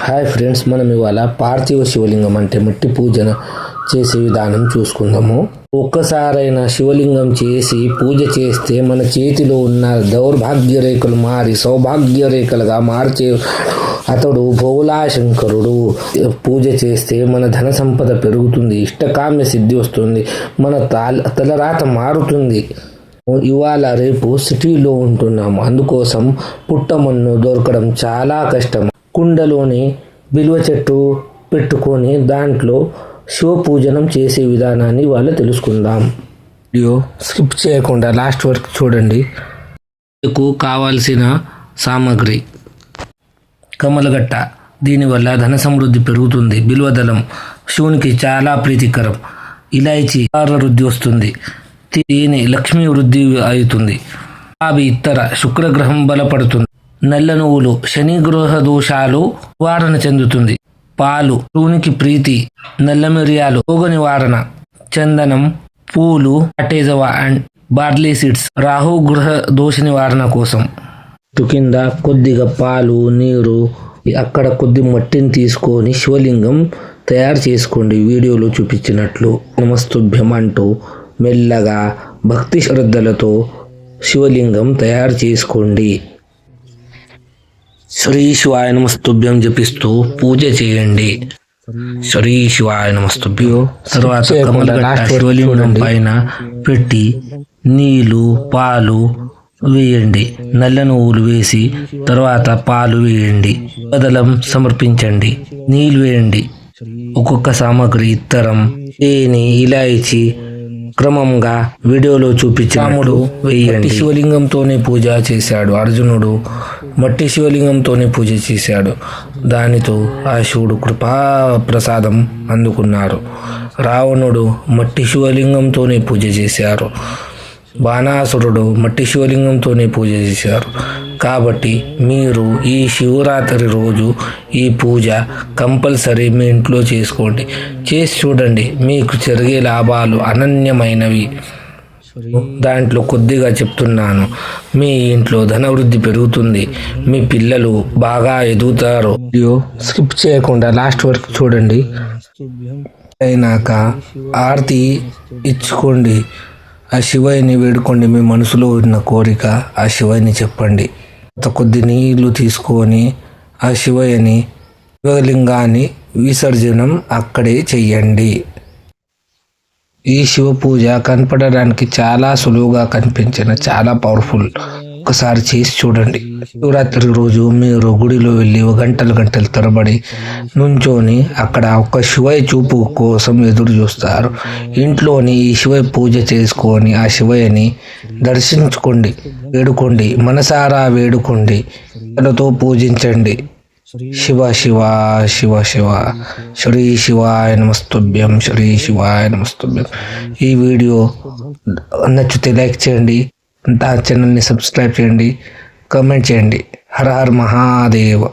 Hi friends, మనం ఇవాళ పార్థివ శివలింగం అంటే మట్టి పూజన చేసే విధానం చూసుకుందాము. ఒక్కసారైనా శివలింగం చేసి పూజ చేస్తే మన చేతిలో ఉన్న దౌర్భాగ్య రేఖలు మారి సౌభాగ్య రేఖలుగా మార్చే అతడు భోలాశంకరుడు. పూజ చేస్తే మన ధన సంపద పెరుగుతుంది, ఇష్టకామ్య సిద్ధి వస్తుంది, మన తలరాత మారుతుంది. ఇవాళ రేపు సిటీలో ఉంటున్నాము, అందుకోసం పుట్టమన్ను దొరకడం చాలా కష్టం. కుండలోని బిల్వ చెట్టు పెట్టుకొని దాంట్లో శివ పూజనం చేసే విధానాన్ని ఇవాళ తెలుసుకుందాం. వీడియో స్కిప్ చేయకుండా లాస్ట్ వరకు చూడండి. మీకు కావాల్సిన సామాగ్రి: కమలగట్ట, దీనివల్ల ధన సమృద్ధి పెరుగుతుంది. బిల్వదళం, శివునికి చాలా ప్రీతికరం. ఇలాయచి, వృద్ధి వస్తుంది. తేనె, లక్ష్మీ వృద్ధి అవుతుంది. అవి ఇతర శుక్రగ్రహం బలపడుతుంది. నల్ల నువ్వులు, శని గ్రహ దోషాలు నివారణ చెందుతుంది. పాలు, శివునికి ప్రీతి. నల్ల మిరియాలు, రోగ నివారణ. చందనం, పూలు, అటేజవా అండ్ బార్లీ సీడ్స్, రాహు గ్రహ దోష నివారణ కోసం. కింద కొద్దిగా పాలు, నీరు, అక్కడ కొద్ది మట్టిని తీసుకొని శివలింగం తయారు చేసుకోండి. వీడియోలో చూపించినట్లు నమస్తుభ్యం అంటూ మెల్లగా భక్తి శ్రద్ధలతో శివలింగం తయారు చేసుకోండి. శ్రీ శివాయ నమస్తుభ్యం జపిస్తూ పూజ చేయండి. శ్రీ శివాయ నమస్తుభ్యం. తర్వాత కమలగట్ట శివలింగం పైన పెట్టి నీళ్లు, పాలు వేయండి. నల్ల నువ్వులు వేసి తర్వాత పాలు వేయండి. బదలం సమర్పించండి. నీళ్ళు వేయండి. ఒక్కొక్క సామాగ్రి ఇత్తరం, తేనె, ఇలాయచి క్రమంగా వీడియోలో చూపించినప్పుడు వేయండి. శివలింగంతోనే పూజ చేశాడు అర్జునుడు. మట్టి శివలింగంతోనే పూజ చేశాడు. దానితో ఆ శివుడు కృపా ప్రసాదం అందుకున్నారు. రావణుడు మట్టి శివలింగంతోనే పూజ చేశారు. బాణాసురుడు మట్టి శివలింగంతోనే పూజ చేశారు. కాబట్టి మీరు ఈ శివరాత్రి రోజు ఈ పూజ కంపల్సరీ మీ ఇంట్లో చేసుకోండి. చేసి చూడండి, మీకు జరిగే లాభాలు అనన్యమైనవి. దాంట్లో కొద్దిగా చెప్తున్నాను. మీ ఇంట్లో ధనవృద్ధి పెరుగుతుంది, మీ పిల్లలు బాగా ఎదుగుతారు. వీడియో స్కిప్ చేయకుండా లాస్ట్ వరకు చూడండి. అయినాక ఆర్తి ఇచ్చుకోండి. ఆ శివయ్యని వేడుకోండి. మీ మనసులో ఉన్న కోరిక ఆ శివయ్యని చెప్పండి. కొద్ది నీళ్లు తీసుకొని ఆ శివయ్యని, శివలింగాన్ని విసర్జనం అక్కడే చెయ్యండి. ఈ శివ పూజ కనపడడానికి చాలా సులువుగా కనిపించిన చాలా పవర్ఫుల్. ఒకసారి చేసి చూడండి. శివరాత్రి రోజు మీరు గుడిలో వెళ్ళి గంటలు తరబడి నుంచొని అక్కడ ఒక శివయ్య చూపు కోసం ఎదురు చూస్తారు. ఇంట్లోని ఈ శివయ్య పూజ చేసుకొని ఆ శివయ్యని దర్శించుకోండి, వేడుకోండి, మనసారా వేడుకోండి, తనతో పూజించండి. శివ శివ శివ శివ, శ్రీ శివాయ నమస్తుభ్యం, శ్రీ శివాయ నమస్తుభ్యం. ఈ వీడియో నచ్చితే లైక్ చేయండి, నా ఛానల్ని సబ్స్క్రైబ్ చేయండి, కామెంట్ చేయండి. హర హర మహాదేవ.